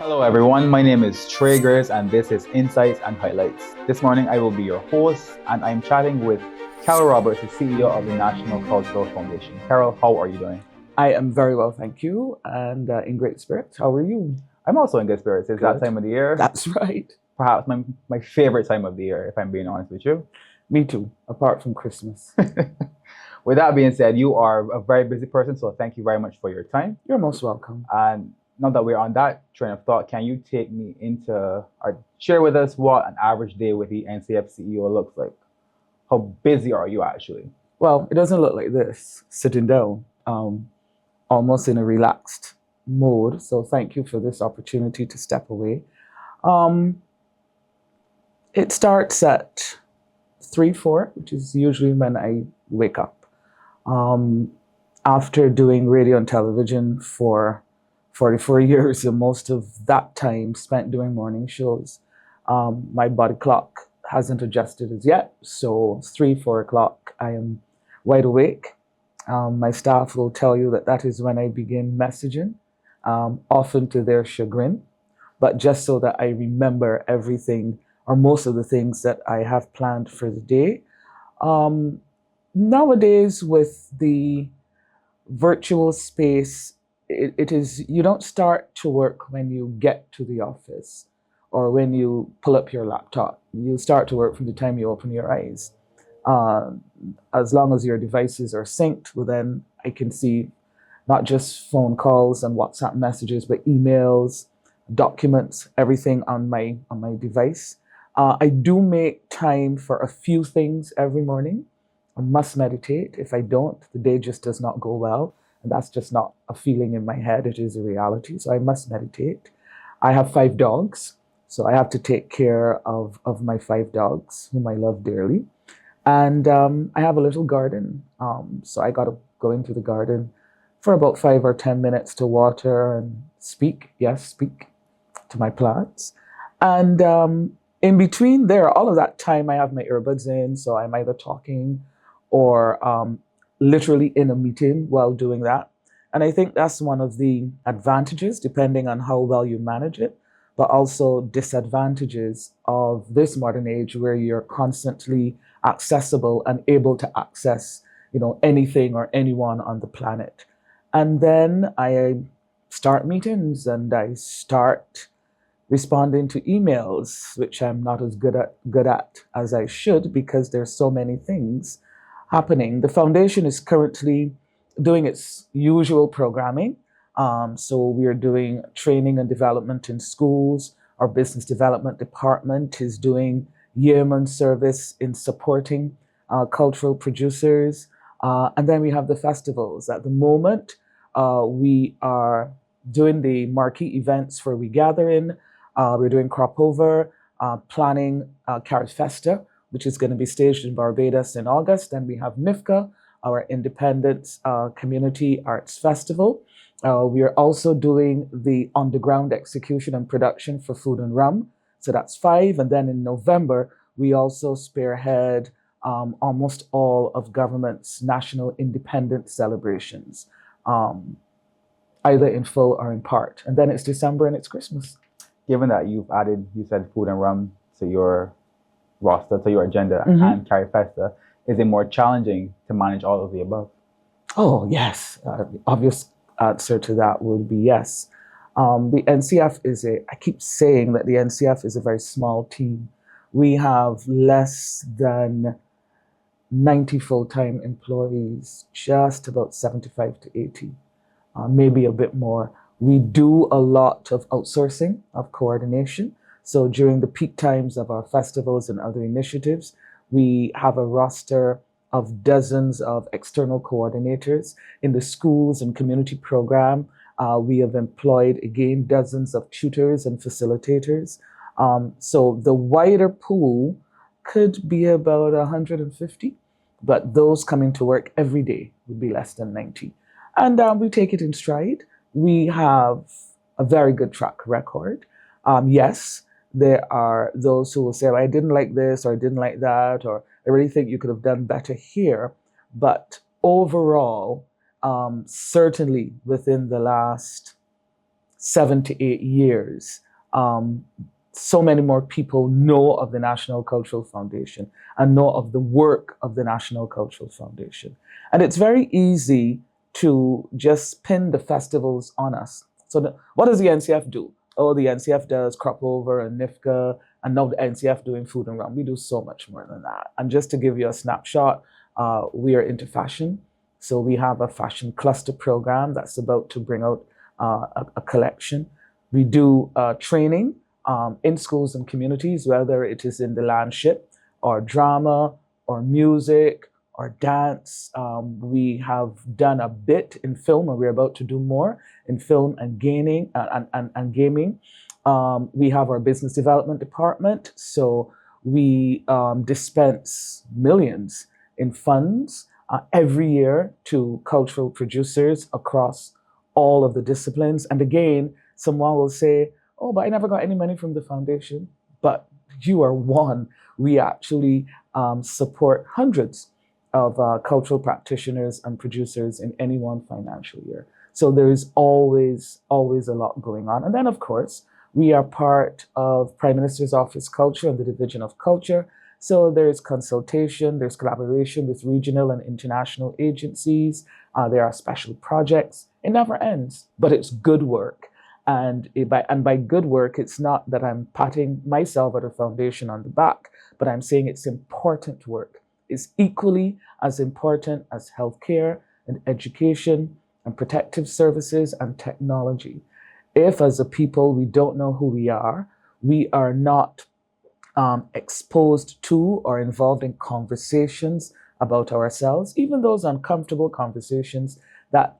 Hello everyone, my name is Trey Grace and this is Insights and Highlights. This morning I will be your host and I'm chatting with Carol Roberts, the CEO of the National Cultural Foundation. Carol, how are you doing? I am very well, thank you, and in great spirits. How are you? I'm also in good spirits. It's that time of the year. That's right. Perhaps my favorite time of the year, if I'm being honest with you. Me too, apart from Christmas. With that being said, you are a very busy person, so thank you very much for your time. You're most welcome. And now that we're on that train of thought, can you take me into or share with us what an average day with the NCF CEO looks like? How busy are you actually? Well, it doesn't look like this, sitting down, almost in a relaxed mode. So thank you for this opportunity to step away. It starts at 3, 4, which is usually when I wake up. After doing radio and television for 44 years, and most of that time spent doing morning shows, my body clock hasn't adjusted as yet. So 3, 4 o'clock, I am wide awake. My staff will tell you that is when I begin messaging, often to their chagrin, but just so that I remember everything or most of the things that I have planned for the day. Nowadays, with the virtual space, it is, you don't start to work when you get to the office or when you pull up your laptop. You start to work from the time you open your eyes. As long as your devices are synced, well, then I can see not just phone calls and WhatsApp messages, but emails, documents, everything on my device. I do make time for a few things every morning. I must meditate. If I don't, the day just does not go well. And that's just not a feeling in my head, it is a reality. So I must meditate. I have 5 dogs, so I have to take care of my 5 dogs, whom I love dearly. And I have a little garden, so I got to go into the garden for about 5 or 10 minutes to water and speak to my plants. And in between there, all of that time, I have my earbuds in, so I'm either talking or literally in a meeting while doing that. And I think that's one of the advantages, depending on how well you manage it, but also disadvantages of this modern age where you're constantly accessible and able to access, anything or anyone on the planet. And then I start meetings and I start responding to emails, which I'm not as good at as I should because there's so many things happening. The foundation is currently doing its usual programming. So we are doing training and development in schools. Our business development department is doing yeoman service in supporting cultural producers. And then we have the festivals. At the moment, we are doing the marquee events for We Gather In. We're doing Crop Over, planning Carrot Festa, which is going to be staged in Barbados in August. Then we have NIFCA, our Independence Community Arts Festival. We are also doing the underground execution and production for Food and Rum. So that's 5. And then in November, we also spearhead almost all of government's national independence celebrations, either in full or in part. And then it's December and it's Christmas. Given that you said Food and Rum to your roster, to your agenda, and Carry Festa, is it more challenging to manage all of the above? Oh, yes. The obvious answer to that would be yes. The NCF I keep saying that the NCF is a very small team. We have less than 90 full-time employees, just about 75 to 80, maybe a bit more. We do a lot of outsourcing, of coordination. So during the peak times of our festivals and other initiatives, we have a roster of dozens of external coordinators. In the schools and community program, we have employed, again, dozens of tutors and facilitators. So the wider pool could be about 150, but those coming to work every day would be less than 90. And we take it in stride. We have a very good track record. Yes, there are those who will say, I didn't like this or I didn't like that, or I really think you could have done better here. But overall, certainly within the last 7 to 8 years, so many more people know of the National Cultural Foundation and know of the work of the National Cultural Foundation. And it's very easy to just pin the festivals on us. So what does the NCF do? Oh, the NCF does crop over and NIFCA, and now the NCF doing food and rum. We do so much more than that. And just to give you a snapshot, we are into fashion. So we have a fashion cluster program that's about to bring out a collection. We do training in schools and communities, whether it is in the landship or drama or music or dance. We have done a bit in film, and we're about to do more in film and gaming. We have our business development department, so we dispense millions in funds every year to cultural producers across all of the disciplines. And again, someone will say, oh, but I never got any money from the foundation. But you are one. We actually support hundreds of cultural practitioners and producers in any one financial year. So there is always a lot going on. And then, of course, we are part of Prime Minister's Office Culture and the Division of Culture. So there's consultation, there's collaboration with regional and international agencies. There are special projects. It never ends, but it's good work. And by good work, it's not that I'm patting myself or the foundation on the back, but I'm saying it's important work. It's equally as important as healthcare and education and protective services and technology. If, as a people, we don't know who we are not exposed to or involved in conversations about ourselves, even those uncomfortable conversations that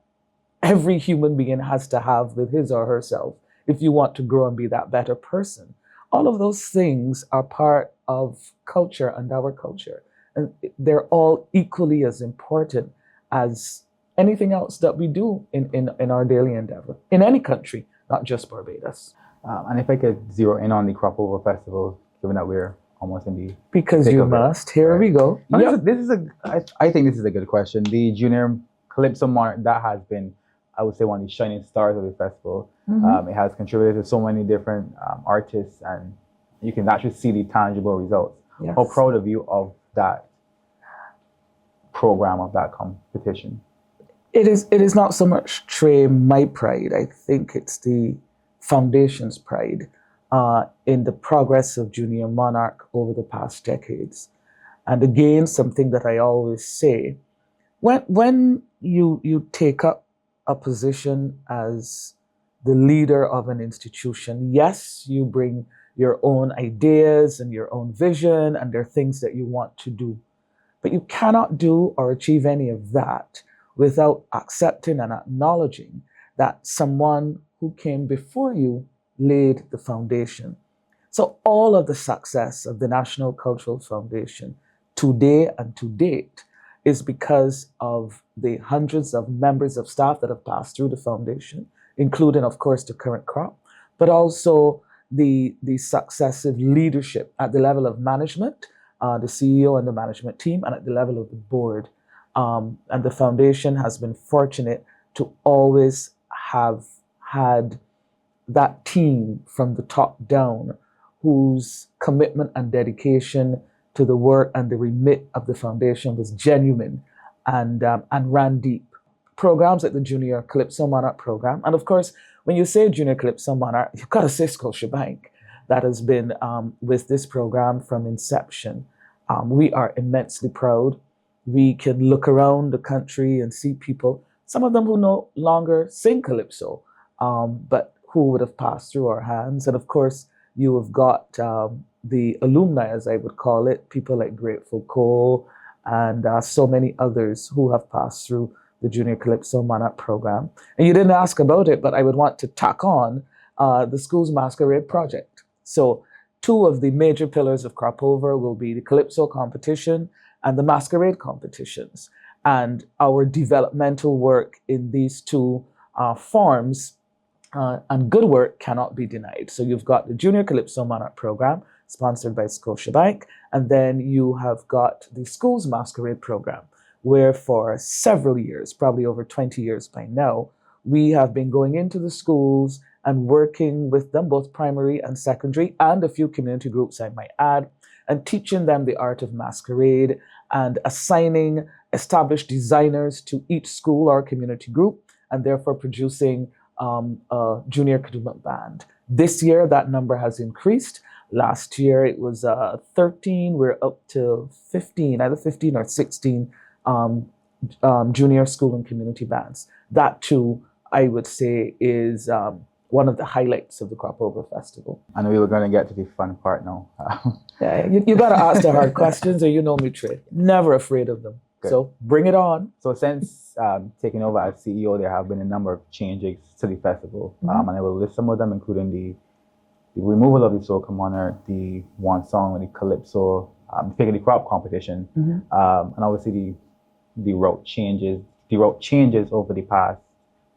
every human being has to have with his or herself if you want to grow and be that better person. All of those things are part of culture and our culture. And they're all equally as important as anything else that we do in our daily endeavor, in any country, not just Barbados. And if I could zero in on the Crop Over Festival, given that we're almost in the because you must. Here we go. Yep. I think this is a good question. The Junior Calypso Monarch, that has been, I would say, one of the shining stars of the festival. It has contributed to so many different artists, and you can actually see the tangible results. Yes. How proud of you of that program, of that competition? It is not so much, Trey, my pride. I think it's the foundation's pride in the progress of Junior Monarch over the past decades. And again, something that I always say, when you take up a position as the leader of an institution, yes, you bring your own ideas and your own vision, and there are things that you want to do. But you cannot do or achieve any of that without accepting and acknowledging that someone who came before you laid the foundation. So all of the success of the National Cultural Foundation today and to date is because of the hundreds of members of staff that have passed through the foundation, including, of course, the current crop, but also the successive leadership at the level of management, the CEO and the management team, and at the level of the board. And the foundation has been fortunate to always have had that team from the top down whose commitment and dedication to the work and the remit of the foundation was genuine and ran deep. Programs like the Junior Calypso Monarch program, and of course, when you say Junior Calypso Monarch, you've got to say Scotiabank, that has been with this program from inception. We are immensely proud. We can look around the country and see people, some of them who no longer sing Calypso, but who would have passed through our hands. And of course, you have got the alumni, as I would call it, people like Grateful Cole and so many others who have passed through the Junior Calypso Monarch program. And you didn't ask about it, but I would want to tack on the School's Masquerade project. So two of the major pillars of Crop Over will be the Calypso competition and the Masquerade competitions. And our developmental work in these two forms and good work cannot be denied. So you've got the Junior Calypso Monarch program, sponsored by Scotiabank, and then you have got the School's Masquerade program, where for several years, probably over 20 years by now, we have been going into the schools and working with them, both primary and secondary, and a few community groups, I might add, and teaching them the art of masquerade and assigning established designers to each school or community group, and therefore producing a junior Kadooment band. This year, that number has increased. Last year, it was 13. We're up to 15, either 15 or 16 junior school and community bands. That, too, I would say, is one of the highlights of the Crop Over Festival. I know we were going to get to the fun part now. Yeah, you got to ask the hard questions, or you know me, Trey. Never afraid of them. Good. So bring it on. So since taking over as CEO, there have been a number of changes to the festival. And I will list some of them, including the removal of the soca monarch, the one song with the calypso, pick of the crop competition, and obviously the route changes. The route changes over the past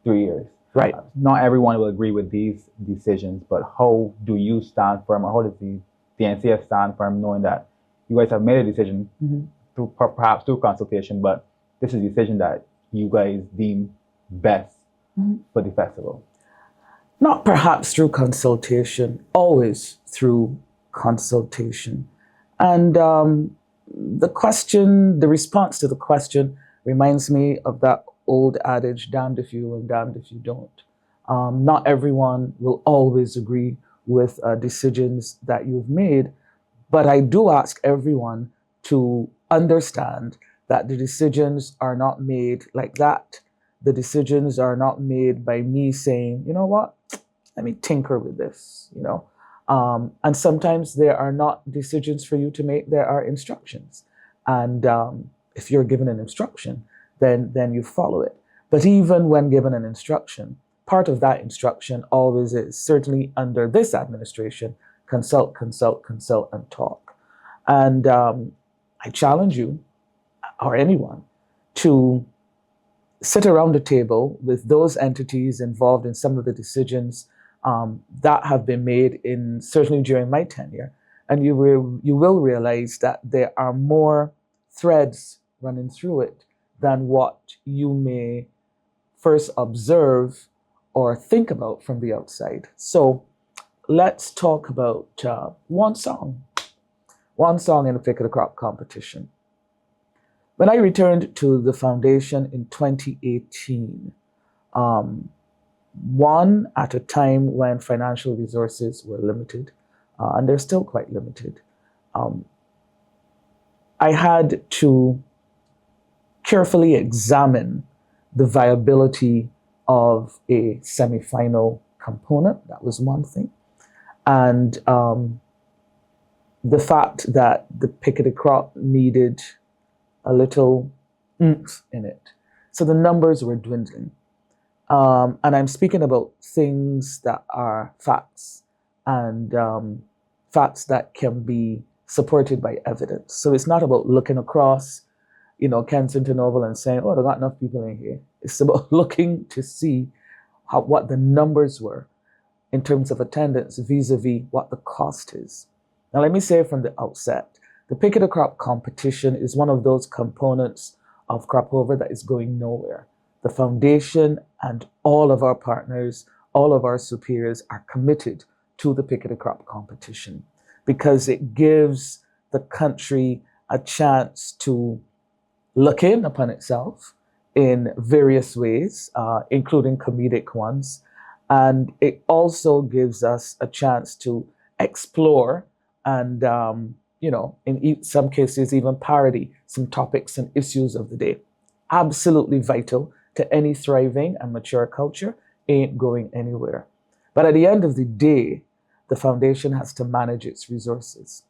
3 years. Right. Not everyone will agree with these decisions, but how do you stand firm, or how does the NCF stand firm, knowing that you guys have made a decision perhaps through consultation, but this is a decision that you guys deem best for the festival? Not perhaps through consultation, always through consultation. And the response to the question reminds me of that old adage, damned if you and damned if you don't. Not everyone will always agree with decisions that you've made, but I do ask everyone to understand that the decisions are not made like that. The decisions are not made by me saying, you know what, let me tinker with this, you know. And sometimes there are not decisions for you to make, there are instructions. And if you're given an instruction, then you follow it. But even when given an instruction, part of that instruction always is, certainly under this administration, consult, consult, consult, and talk. And I challenge you, or anyone, to sit around the table with those entities involved in some of the decisions that have been made, certainly during my tenure, and you will realize that there are more threads running through it than what you may first observe or think about from the outside. So let's talk about one song in the pick of the crop competition. When I returned to the foundation in 2018, one at a time when financial resources were limited, and they're still quite limited, I had to carefully examine the viability of a semi-final component. That was one thing. And the fact that the pick of the crop needed a little oomph in it. So the numbers were dwindling. And I'm speaking about things that are facts, and facts that can be supported by evidence. So it's not about looking across, Kensington Oval and saying, oh, there got enough people in here. It's about looking to see what the numbers were in terms of attendance vis-a-vis what the cost is. Now, let me say from the outset, the pick of the crop competition is one of those components of Crop Over that is going nowhere. The foundation and all of our partners, all of our superiors are committed to the pick of the crop competition because it gives the country a chance to look in upon itself in various ways, including comedic ones. And it also gives us a chance to explore and, in some cases, even parody some topics and issues of the day. Absolutely vital to any thriving and mature culture, ain't going anywhere. But at the end of the day, the foundation has to manage its resources.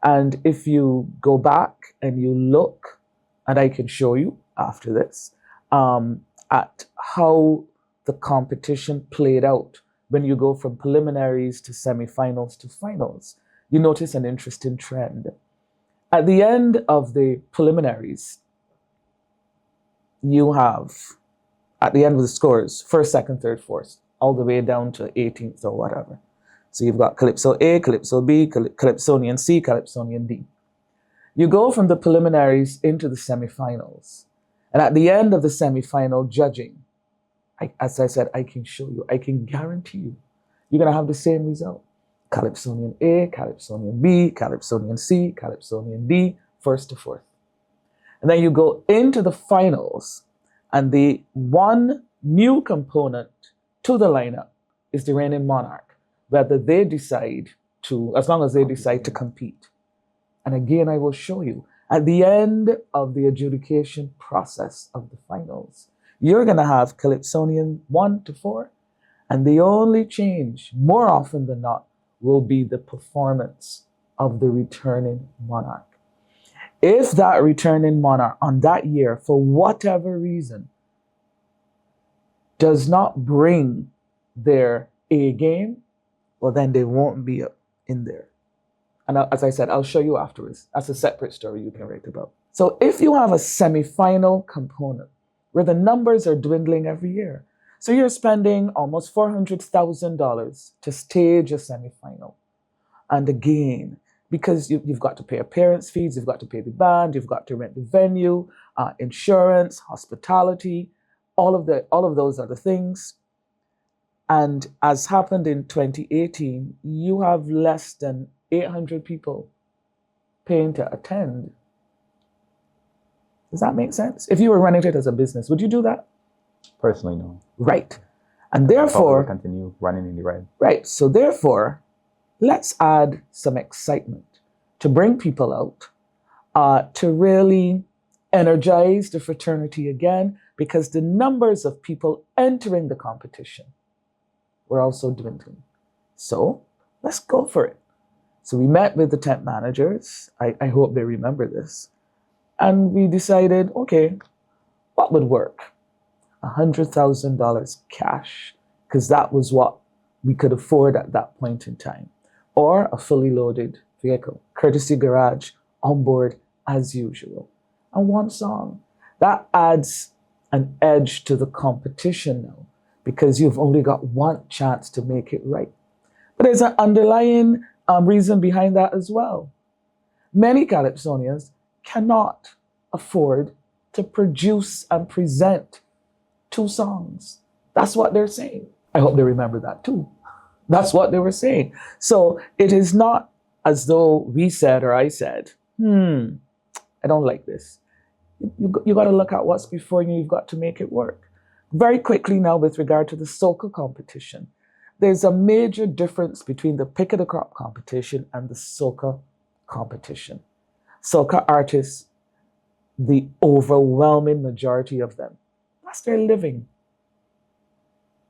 And if you go back and you look, and I can show you after this, at how the competition played out when you go from preliminaries to semifinals to finals, you notice an interesting trend. At the end of the preliminaries, you have, at the end of the scores, first, second, third, fourth, all the way down to 18th or whatever. So you've got Calypso A, Calypso B, Calypsonian C, Calypsonian D. You go from the preliminaries into the semifinals. And at the end of the semifinal judging, as I said, I can show you, I can guarantee you you're going to have the same result. Calypsonian A, Calypsonian B, Calypsonian C, Calypsonian D, first to fourth. And then you go into the finals, and the one new component to the lineup is the reigning monarch, whether they decide to, as long as they decide to compete. And again, I will show you, at the end of the adjudication process of the finals, you're going to have Calypsonian 1 to 4, and the only change, more often than not, will be the performance of the returning monarch. If that returning monarch on that year, for whatever reason, does not bring their A game, well, then they won't be in there. And as I said, I'll show you afterwards. That's a separate story you can write about. So if you have a semi-final component where the numbers are dwindling every year, so you're spending almost $400,000 to stage a semi-final. And again, because you've got to pay appearance fees, you've got to pay the band, you've got to rent the venue, insurance, hospitality, all of those are the things. And as happened in 2018, you have less than 800 people paying to attend. Does that make sense? If you were running it as a business, would you do that? Personally, no. Right. And therefore, continue running in the ride. Right. So therefore, let's add some excitement to bring people out, to really energize the fraternity again, because the numbers of people entering the competition were also dwindling. So let's go for it. So we met with the tent managers. I hope they remember this. And we decided, okay, what would work? $100,000 cash, because that was what we could afford at that point in time. Or a fully loaded vehicle, courtesy garage, on board as usual. And one song. That adds an edge to the competition now, because you've only got one chance to make it right. But there's an underlying reason behind that as well. Many Calypsonians cannot afford to produce and present 2 songs. That's what they're saying. I hope they remember that too. That's what they were saying. So it is not as though we said or I said, I don't like this. You got to look at what's before you. You've got to make it work. Very quickly now, with regard to the soca competition, there's a major difference between the pick of the crop competition and the soca competition. Soca artists, the overwhelming majority of them, that's their living.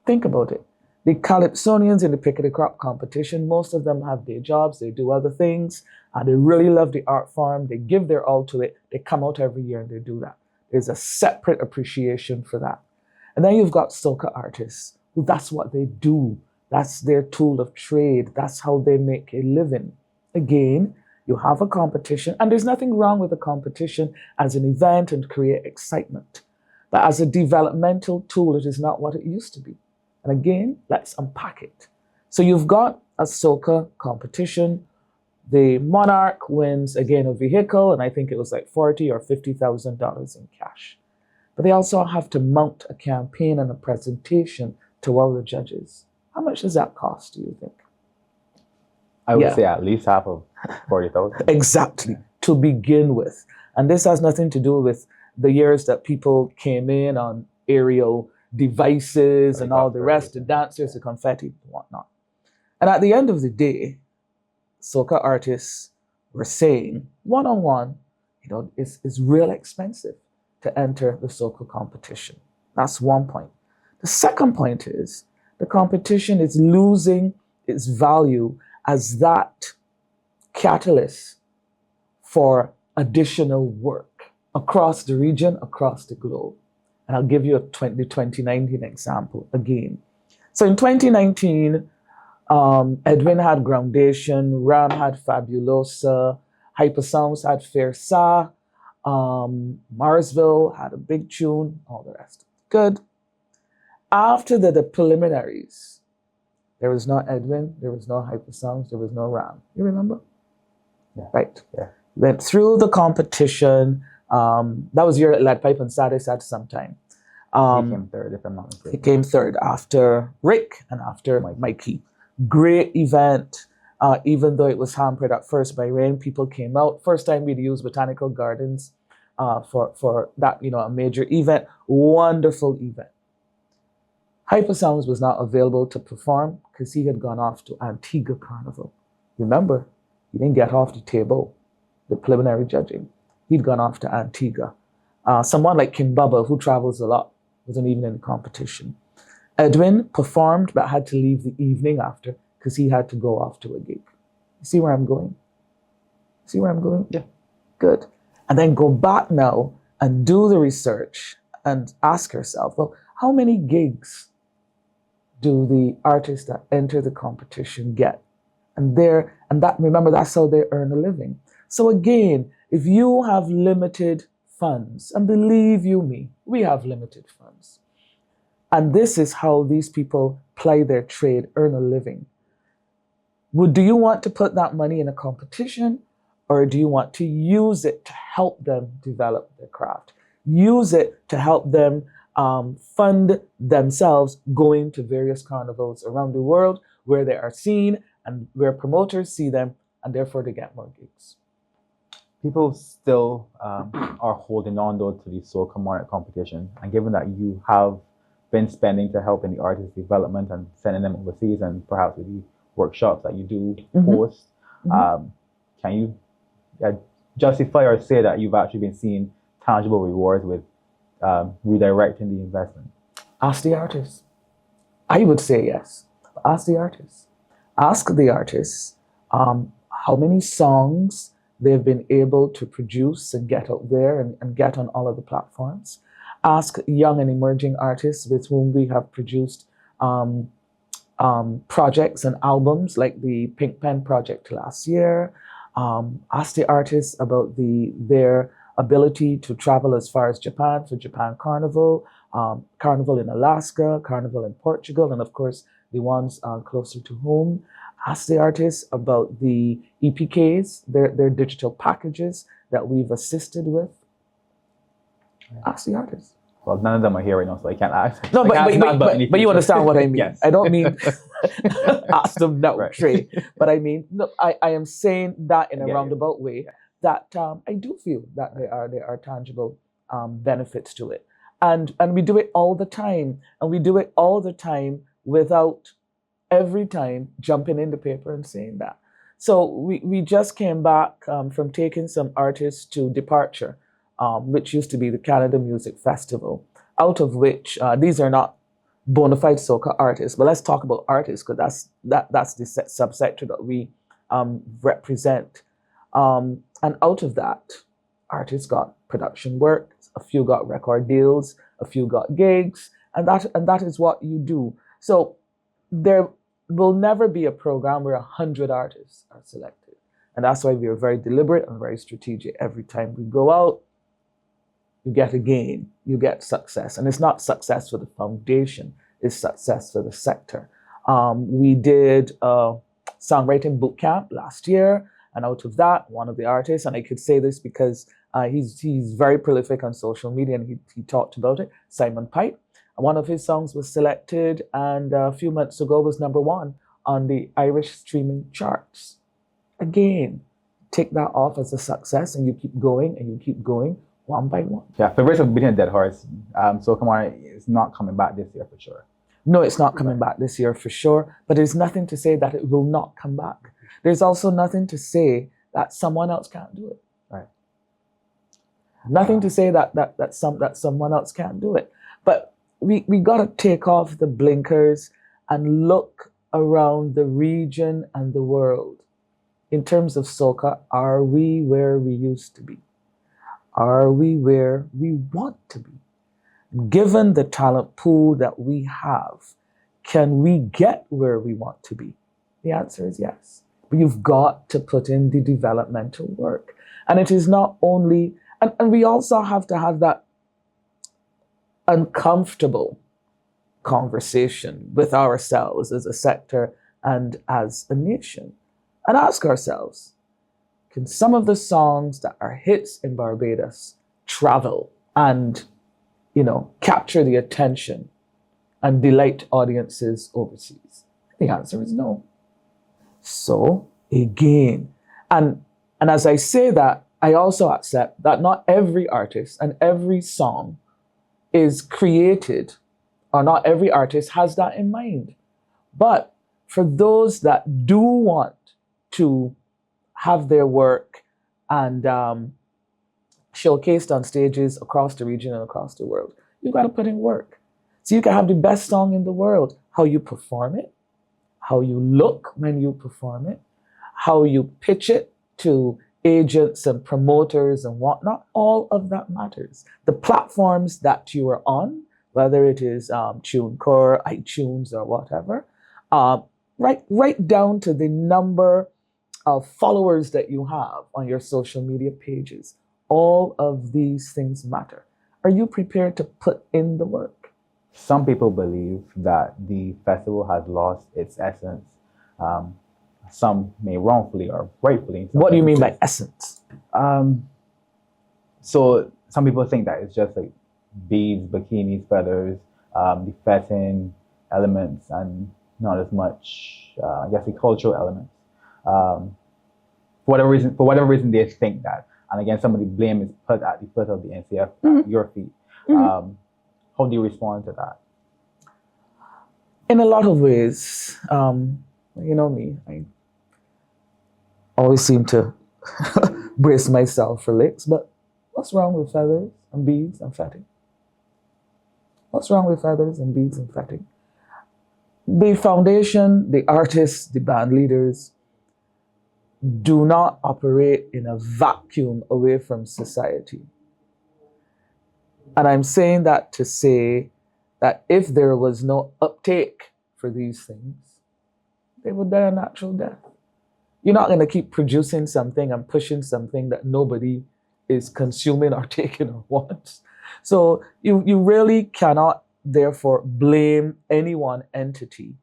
Think about it. The Calypsonians in the pick of the crop competition, most of them have their jobs, they do other things, and they really love the art form, they give their all to it, they come out every year and they do that. There's a separate appreciation for that. And then you've got soca artists, who that's what they do. That's their tool of trade. That's how they make a living. Again, you have a competition, and there's nothing wrong with a competition as an event and create excitement. But as a developmental tool, it is not what it used to be. And again, let's unpack it. So you've got a soca competition. The monarch wins, again, a vehicle, and I think it was like $40,000 or $50,000 in cash. But they also have to mount a campaign and a presentation to all the judges. How much does that cost, do you think? I would say at least half of 40,000. Exactly, to begin with. And this has nothing to do with the years that people came in on aerial devices and all the rest, the dancers, the confetti, and whatnot. And at the end of the day, soca artists were saying, one-on-one, it's real expensive to enter the soca competition. That's one point. The second point is the competition is losing its value as that catalyst for additional work across the region, across the globe. And I'll give you the 2019 example again. So in 2019, Edwin had Groundation, Ram had Fabulosa, Hypersounds had Fair Sa, Marsville had a big tune, all the rest. Good. After the preliminaries, there was no Edwin, there was no Hypersounds, there was no Ram. You remember? Yeah. Right. Yeah. Went through the competition. That was your Lead Pipe and Sad sometime. He came third, if I'm not mistaken. He came third after Rick and after Mikey. Great event, even though it was hampered at first by rain. People came out. First time we'd used botanical gardens for that, a major event. Wonderful event. Hypersounds was not available to perform because he had gone off to Antigua Carnival. Remember, he didn't get off the table, the preliminary judging. He'd gone off to Antigua. Someone like King Bubba, who travels a lot, wasn't even in the competition. Edwin performed, but had to leave the evening after because he had to go off to a gig. You see where I'm going? See where I'm going? Yeah. Good. And then go back now and do the research and ask yourself, well, how many gigs do the artists that enter the competition get? And remember, that's how they earn a living. So again, if you have limited funds, and believe you me, we have limited funds, and this is how these people ply their trade, earn a living. Do you want to put that money in a competition, or do you want to use it to help them develop their craft? Use it to help them fund themselves going to various carnivals around the world where they are seen and where promoters see them, and therefore they get more gigs. People still are holding on though to the Soca Monarch competition, and given that you have been spending to help in the artist development and sending them overseas, and perhaps with the workshops that you do host, can you justify or say that you've actually been seeing tangible rewards with redirecting the investment? Ask the artists. I would say yes. Ask the artists. Ask the artists how many songs they've been able to produce and get out there and get on all of the platforms. Ask young and emerging artists with whom we have produced projects and albums like the Pink Pen project last year. Ask the artists about their ability to travel as far as Japan for Japan Carnival, Carnival in Alaska, Carnival in Portugal, and of course the ones closer to home. Ask the artists about the EPKs, their digital packages that we've assisted with. Ask the artists. Well, none of them are here right now, so I can't ask. No, but you understand what I mean. Yes. I don't mean ask them now, Right. Trey. But I mean, no, I am saying that in a roundabout way, Yeah. that I do feel that there are tangible benefits to it. And we do it all the time. And we do it all the time without every time jumping in the paper and saying that. So we just came back from taking some artists to Departure, which used to be the Canada Music Festival, out of which these are not bona fide soca artists, but let's talk about artists because that's the subsector that we represent. And out of that, artists got production work, a few got record deals, a few got gigs, and that is what you do. So there will never be a program where 100 artists are selected. And that's why we are very deliberate and very strategic. Every time we go out, you get a gain, you get success. And it's not success for the foundation, it's success for the sector. We did a songwriting boot camp last year, and out of that, one of the artists, and I could say this because he's very prolific on social media and he talked about it, Simon Pipe. One of his songs was selected and a few months ago was #1 on the Irish streaming charts. Again, take that off as a success and you keep going and you keep going one by one. Yeah, for the risk of beating a dead horse, so come on, it's not coming back this year for sure. No, it's not coming back this year for sure, but there's nothing to say that it will not come back. There's also nothing to say that someone else can't do it. Right. Nothing to say that someone else can't do it. But we got to take off the blinkers and look around the region and the world. In terms of soca, are we where we used to be? Are we where we want to be? Given the talent pool that we have, can we get where we want to be? The answer is yes. But you've got to put in the developmental work. And it is not only, and we also have to have that uncomfortable conversation with ourselves as a sector and as a nation and ask ourselves, can some of the songs that are hits in Barbados travel and, capture the attention and delight audiences overseas? The answer is no. So again, and as I say that, I also accept that not every artist and every song is created, or not every artist has that in mind. But for those that do want to have their work and showcased on stages across the region and across the world, you've got to put in work. So you can have the best song in the world. How you perform it, how you look when you perform it, how you pitch it to agents and promoters and whatnot, all of that matters. The platforms that you are on, whether it is TuneCore, iTunes, or whatever, right down to the number of followers that you have on your social media pages. All of these things matter. Are you prepared to put in the work? Some people believe that the festival has lost its essence. Some may wrongfully or rightfully. What do you mean by essence? So some people think that it's just like beads, bikinis, feathers, the fessin elements, and not as much, I guess, the cultural elements. For whatever reason, they think that. And again, some of the blame is put at the foot of the NCF, at your feet. How do you respond to that? In a lot of ways, you know me, I always seem to brace myself for licks, but what's wrong with feathers and beads and fetting? What's wrong with feathers and beads and fetting? The foundation, the artists, the band leaders do not operate in a vacuum away from society. And I'm saying that to say that if there was no uptake for these things, they would die a natural death. You're not going to keep producing something and pushing something that nobody is consuming or taking or wants. So you really cannot, therefore, blame any one entity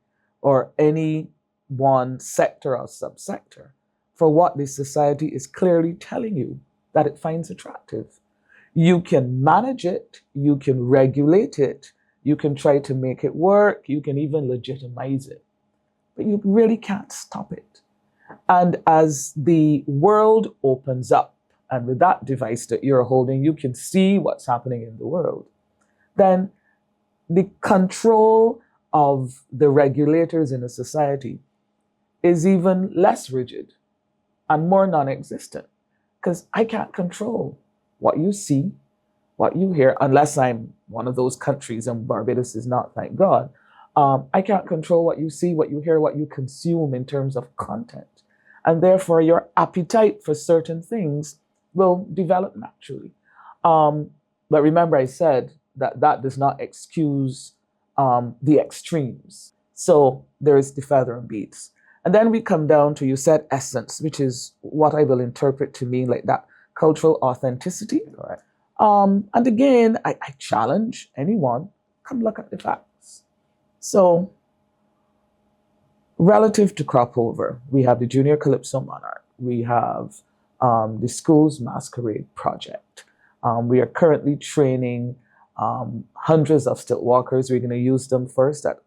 or any one sector or subsector for what the society is clearly telling you that it finds attractive. You can manage it, you can regulate it, you can try to make it work, you can even legitimize it, but you really can't stop it. And as the world opens up, and with that device that you're holding, you can see what's happening in the world, then the control of the regulators in a society is even less rigid and more non-existent, because I can't control what you see, what you hear, unless I'm one of those countries, and Barbados is not, thank God. I can't control what you see, what you hear, what you consume in terms of content. And therefore, your appetite for certain things will develop naturally. But remember, I said that does not excuse the extremes. So there is the feather and beads. And then we come down to, you said essence, which is what I will interpret to mean like that cultural authenticity. Right. And again, I challenge anyone, come look at the facts. So relative to crop over, we have the Junior Calypso Monarch. We have the Schools Masquerade Project. We are currently training hundreds of stilt walkers. We're going to use them first at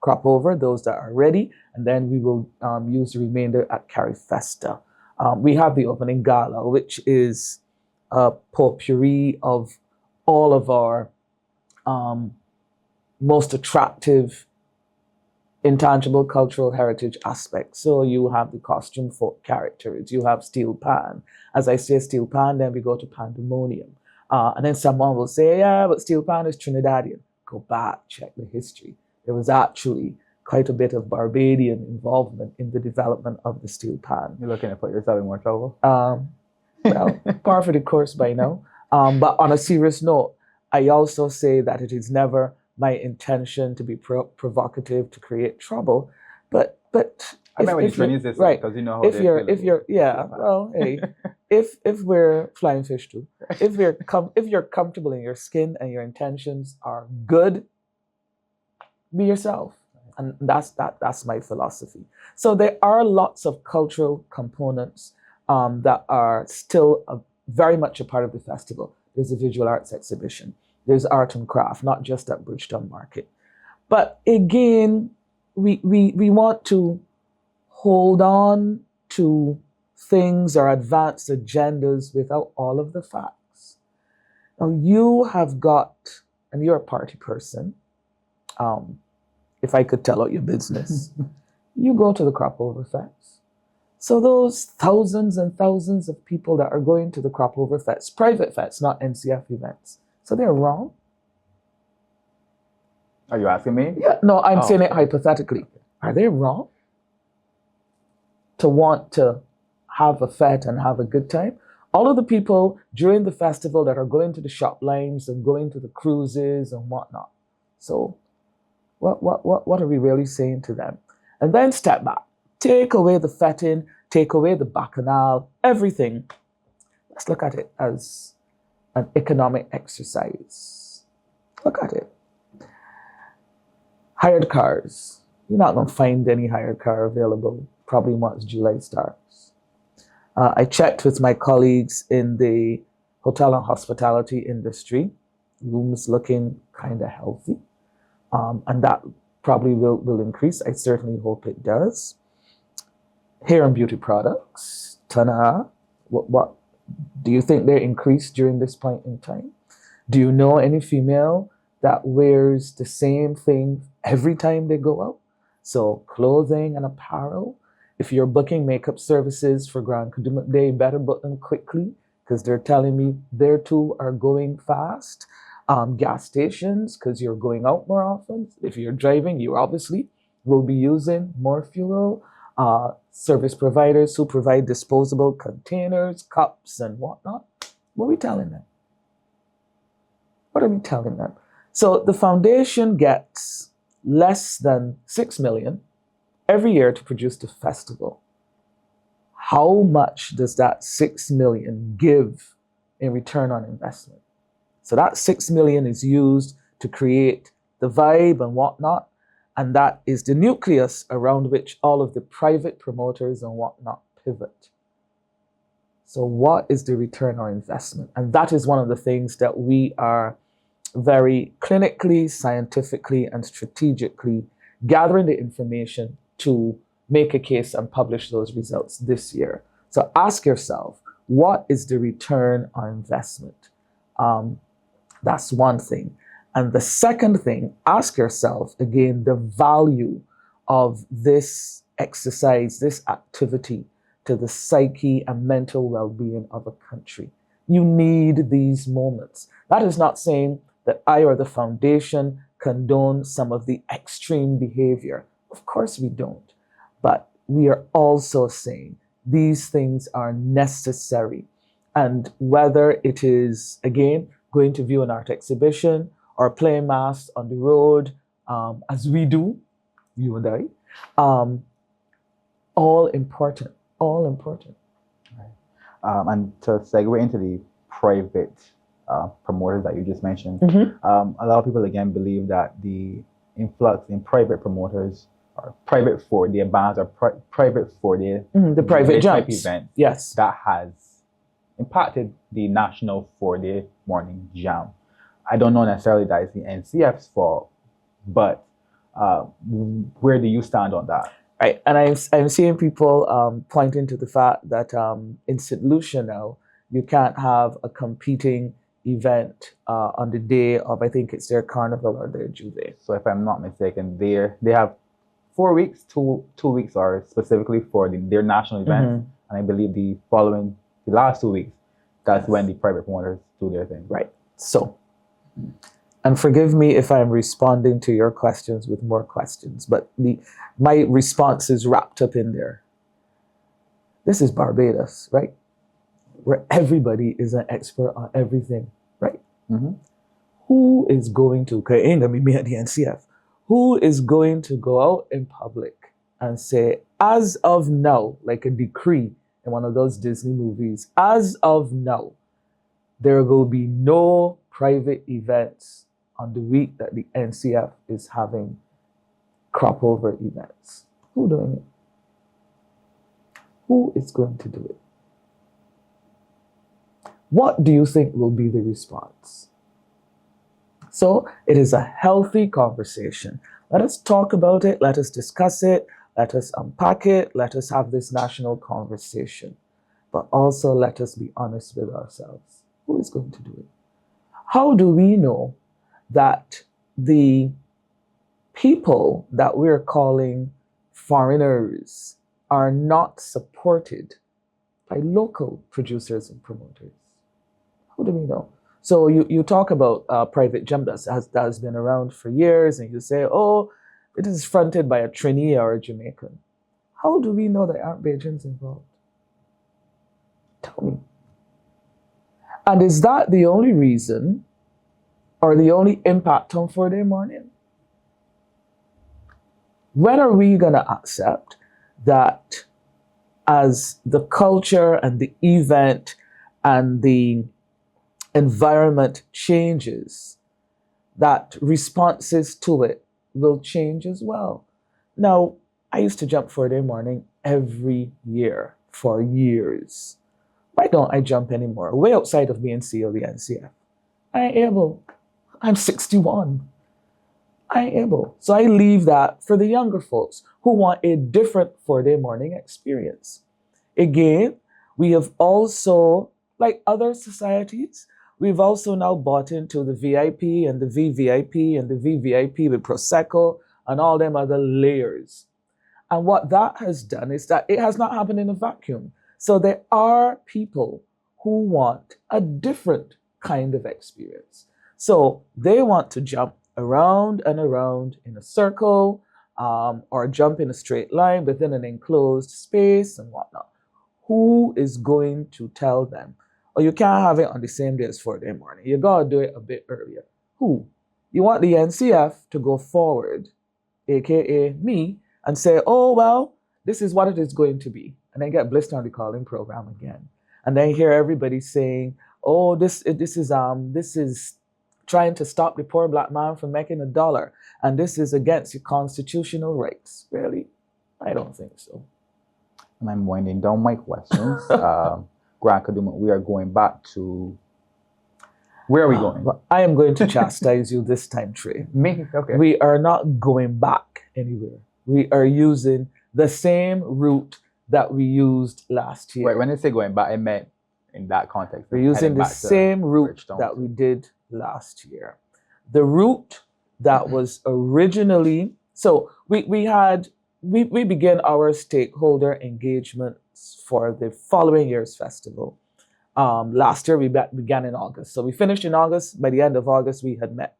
crop over, those that are ready, and then we will use the remainder at Carifesta. We have the opening gala, which is a potpourri of all of our most attractive intangible cultural heritage aspects. So you have the costume folk characters, you have steel pan. As I say steel pan, then we go to pandemonium. And then someone will say, yeah, but steel pan is Trinidadian. Go back, check the history. There was actually quite a bit of Barbadian involvement in the development of the steel pan. You're looking to put yourself in more trouble? Well, par for the course by now. But on a serious note, I also say that it is never my intention to be provocative, to create trouble. But I meant when you train this, right? Because you know how if you're yeah, well, hey, if we're flying fish too, if you're comfortable in your skin and your intentions are good, be yourself. And that's my philosophy. So there are lots of cultural components that are still very much a part of the festival. There's a visual arts exhibition. There's art and craft, not just at Bridgeton Market. But again, we want to hold on to things or advance agendas without all of the facts. Now you have got, and you're a party person. If I could tell out your business, you go to the crop over fest. So those thousands and thousands of people that are going to the crop over fest, private fests, not NCF events, so they're wrong. Are you asking me? Yeah, no, I'm saying it hypothetically. Are they wrong to want to have a fete and have a good time? All of the people during the festival that are going to the shop lines and going to the cruises and whatnot. So what are we really saying to them? And then step back. Take away the fetting, take away the bacchanal, everything. Let's look at it as an economic exercise. Look at it. Hired cars. You're not going to find any hired car available probably once July starts. I checked with my colleagues in the hotel and hospitality industry. Rooms looking kind of healthy. And that probably will increase. I certainly hope it does. Hair and beauty products. Tana, what do you think they increased during this point in time? Do you know any female that wears the same thing every time they go out? So clothing and apparel. If you're booking makeup services for Grand Kaduma, they better book them quickly because they're telling me their too are going fast. Gas stations, because you're going out more often. If you're driving, you obviously will be using more fuel. Service providers who provide disposable containers, cups, and whatnot. What are we telling them? What are we telling them? So the foundation gets less than 6 million every year to produce the festival. How much does that 6 million give in return on investment? So that 6 million is used to create the vibe and whatnot. And that is the nucleus around which all of the private promoters and whatnot pivot. So what is the return on investment? And that is one of the things that we are very clinically, scientifically, and strategically gathering the information to make a case and publish those results this year. So ask yourself, what is the return on investment? That's one thing. And the second thing, ask yourself, again, the value of this exercise, this activity to the psyche and mental well-being of a country. You need these moments. That is not saying that I or the foundation condone some of the extreme behavior. Of course we don't. But we are also saying these things are necessary. And whether it is, again, going to view an art exhibition or playing mass on the road, as we do, you and I, all important, all important. Right. And to segue into the private promoters that you just mentioned, Mm-hmm. A lot of people again believe that the influx in private promoters or private 4-day bands or private 4-day The private type jumps. events Yes. that has impacted the national 4-day morning jam. I don't know necessarily that it's the NCF's fault, but where do you stand on that? Right, and I'm seeing people pointing to the fact that in St. Lucia now, you can't have a competing event on the day of, I think it's their carnival or their juve. So if I'm not mistaken, they have 4 weeks, two weeks are specifically for their national events, and I believe the last 2 weeks, that's when the private promoters do their thing. Right. So, and forgive me if I'm responding to your questions with more questions, but my response is wrapped up in there. This is Barbados, right? Where everybody is an expert on everything, right? Mm-hmm. Who is going to, okay, ain't gonna be me at the NCF, who is going to go out in public and say, as of now, like a decree in one of those Disney movies, as of now, there will be no private events on the week that the NCF is having crop over events? Who doing it? Who is going to do it? What do you think will be the response? So it is a healthy conversation. Let us talk about it. Let us discuss it. Let us unpack it. Let us have this national conversation. But also let us be honest with ourselves. Who is going to do it? How do we know that the people that we're calling foreigners are not supported by local producers and promoters? How do we know? So you talk about private gem that has been around for years, and you say, oh, it is fronted by a Trini or a Jamaican. How do we know there aren't Bajans involved? Tell me. And is that the only reason or the only impact on 4-day morning? When are we going to accept that as the culture and the event and the environment changes, that responses to it will change as well? Now, I used to jump 4-day morning every year for years. Why don't I jump anymore? Way outside of being CEO of the NCF. I ain't able. I'm 61. I ain't able. So I leave that for the younger folks who want a different 4-day morning experience. Again, we have also, like other societies, we've also now bought into the VIP and the VVIP and the VVIP with Prosecco and all them other layers. And what that has done is that it has not happened in a vacuum. So there are people who want a different kind of experience. So they want to jump around and around in a circle, or jump in a straight line within an enclosed space and whatnot. Who is going to tell them, oh, you can't have it on the same day as 4-day morning? You gotta do it a bit earlier. Who? You want the NCF to go forward, aka me, and say, oh, well, this is what it is going to be. And then get blissed on the calling program again. And then hear everybody saying, oh, this is trying to stop the poor black man from making $1. And this is against your constitutional rights. Really? I don't think so. And I'm winding down my questions. Grant Kaduma, we are going back to, where are we going? I am going to chastise you this time, Trey. Me? Okay. We are not going back anywhere. We are using the same route that we used last year. Wait, when I say going back, I meant in that context. We're using the same route that we did last year. The route that was originally, so we began our stakeholder engagements for the following year's festival. Last year we began in August. So we finished in August. By the end of August, we had met.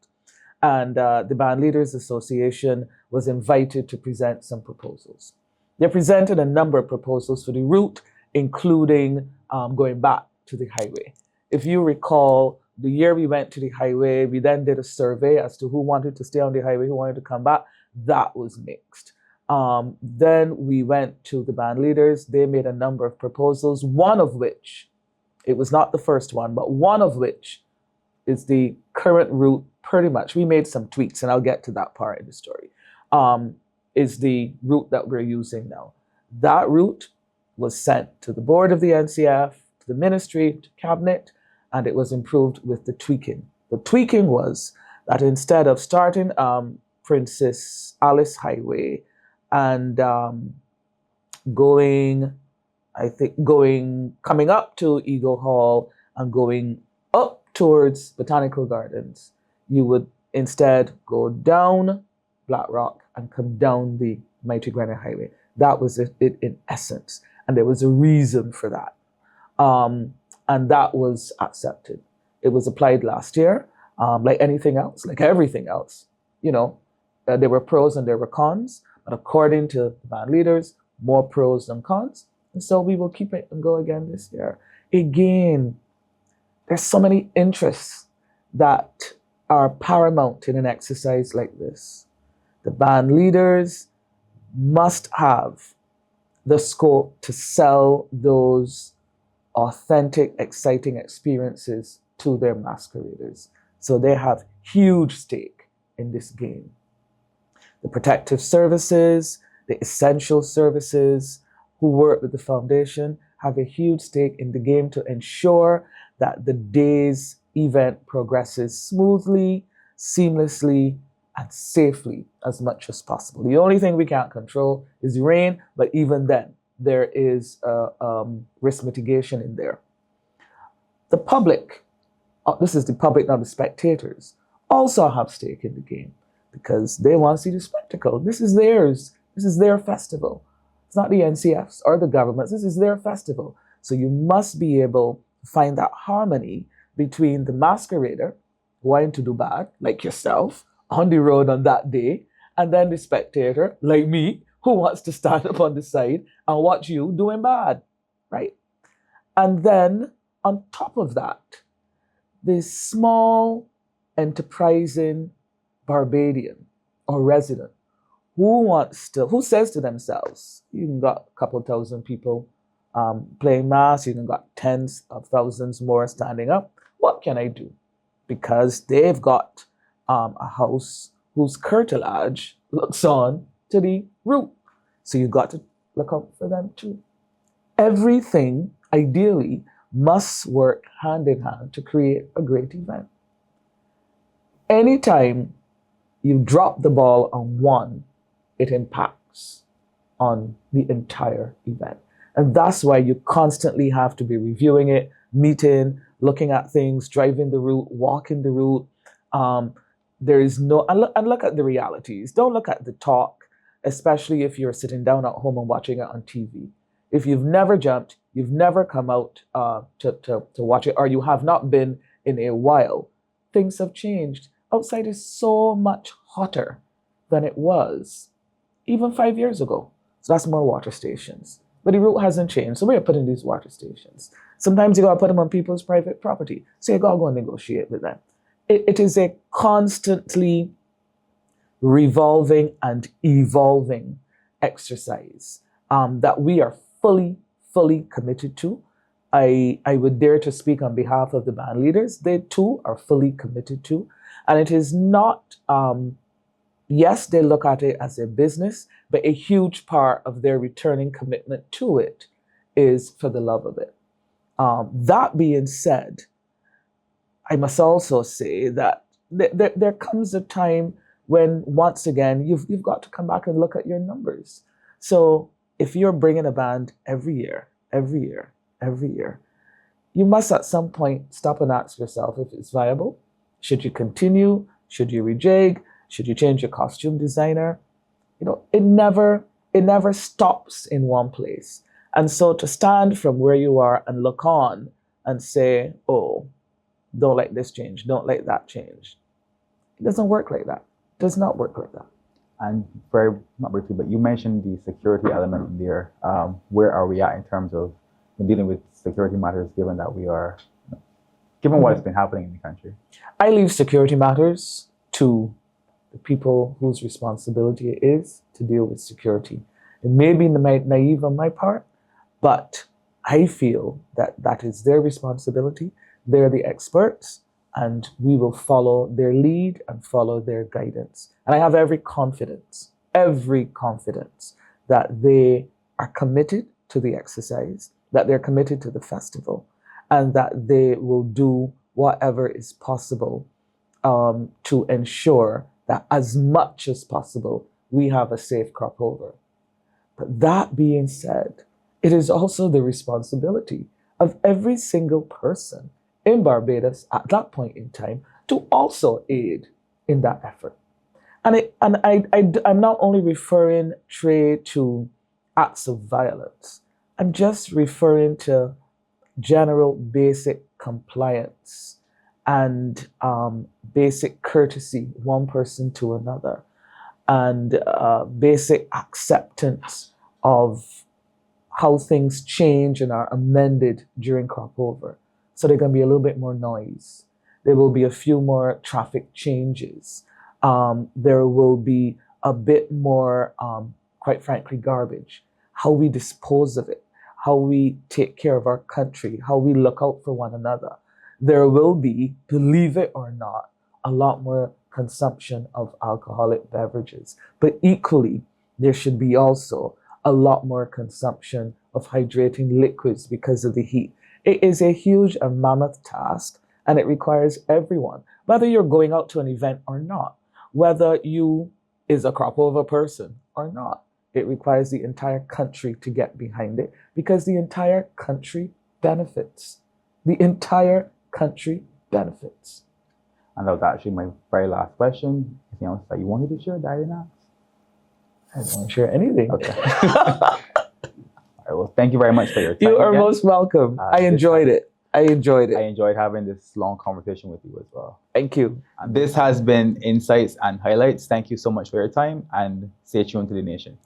And the Band Leaders Association was invited to present some proposals. They presented a number of proposals for the route, including going back to the highway. If you recall, the year we went to the highway, we then did a survey as to who wanted to stay on the highway, who wanted to come back. That was mixed. Then we went to the band leaders. They made a number of proposals, one of which, it was not the first one, but one of which is the current route. Pretty much, we made some tweaks, and I'll get to that part in the story, is the route that we're using now. That route was sent to the board of the NCF, to the ministry, to cabinet, and it was improved with the tweaking. The tweaking was that instead of starting Princess Alice Highway and coming up to Eagle Hall and going up towards Botanical Gardens, you would instead go down Black Rock and come down the Mighty Granite Highway. That was it in essence. And there was a reason for that. And that was accepted. It was applied last year, like anything else, like everything else. You know, there were pros and there were cons, but according to the band leaders, more pros than cons. And so we will keep it and go again this year. Again, there's so many interests that are paramount in an exercise like this. The band leaders must have the scope to sell those authentic, exciting experiences to their masqueraders. So they have huge stake in this game. The protective services, the essential services who work with the foundation have a huge stake in the game to ensure that the day's event progresses smoothly, seamlessly, and safely as much as possible. The only thing we can't control is the rain, but even then, there is risk mitigation in there. The public, this is the public, not the spectators, also have stake in the game because they want to see the spectacle. This is theirs. This is their festival. It's not the NCFs or the governments. This is their festival. So you must be able to find that harmony between the masquerader wanting to do bad, like yourself, on the road on that day, and then the spectator, like me, who wants to stand up on the side and watch you doing bad, right? And then on top of that, the small, enterprising Barbadian or resident who says to themselves, you can got a couple thousand people playing mass, you can got tens of thousands more standing up. What can I do? Because they've got a house whose curtilage looks on to the roof. So you got to look out for them too. Everything, ideally, must work hand in hand to create a great event. Anytime you drop the ball on one, it impacts on the entire event. And that's why you constantly have to be reviewing it, meeting, looking at things, driving the route, walking the route. There is no, and look at the realities. Don't look at the talk, especially if you're sitting down at home and watching it on TV. If you've never jumped, you've never come out to watch it, or you have not been in a while, things have changed. Outside is so much hotter than it was even 5 years ago. So that's more water stations. But the route hasn't changed, so we're putting these water stations. Sometimes you gotta put them on people's private property, so you gotta go and negotiate with them. It is a constantly revolving and evolving exercise that we are fully committed to. I would dare to speak on behalf of the band leaders. They too are fully committed to. And it is not, yes, they look at it as a business, but a huge part of their returning commitment to it is for the love of it. That being said, I must also say that there comes a time when, once again, you've got to come back and look at your numbers. So if you're bringing a band every year, you must at some point stop and ask yourself if it's viable. Should you continue? Should you rejig? Should you change your costume designer? You know, it never stops in one place. And so to stand from where you are and look on and say, oh, don't like this change, don't like that change. It doesn't work like that. It does not work like that. And very, not briefly, but you mentioned the security element in there. Where are we at in terms of dealing with security matters, given that we are, given what's been happening in the country? I leave security matters to the people whose responsibility it is to deal with security. It may be naive on my part, but I feel that that is their responsibility. They're the experts, and we will follow their lead and follow their guidance. And I have every confidence that they are committed to the exercise, that they're committed to the festival, and that they will do whatever is possible to ensure that as much as possible, we have a safe crop over. But that being said, it is also the responsibility of every single person in Barbados at that point in time to also aid in that effort. And I'm not only referring, Trey, to acts of violence. I'm just referring to general basic compliance and basic courtesy, one person to another, and basic acceptance of how things change and are amended during crop over. So there's going to be a little bit more noise. There will be a few more traffic changes. There will be a bit more, quite frankly, garbage. How we dispose of it, how we take care of our country, how we look out for one another. There will be, believe it or not, a lot more consumption of alcoholic beverages. But equally, there should be also a lot more consumption of hydrating liquids because of the heat. It is a huge and mammoth task, and it requires everyone, whether you're going out to an event or not, whether you is a crop over person or not. It requires the entire country to get behind it because the entire country benefits. The entire country benefits. And that was actually my very last question. Anything else that you wanted to share that I didn't ask? I don't want to share anything. Okay. All right, well, thank you very much for your time. You are again. most welcome. I enjoyed it. I enjoyed having this long conversation with you as well. Thank you. And this has been Insights and Highlights. Thank you so much for your time and stay tuned to the nation.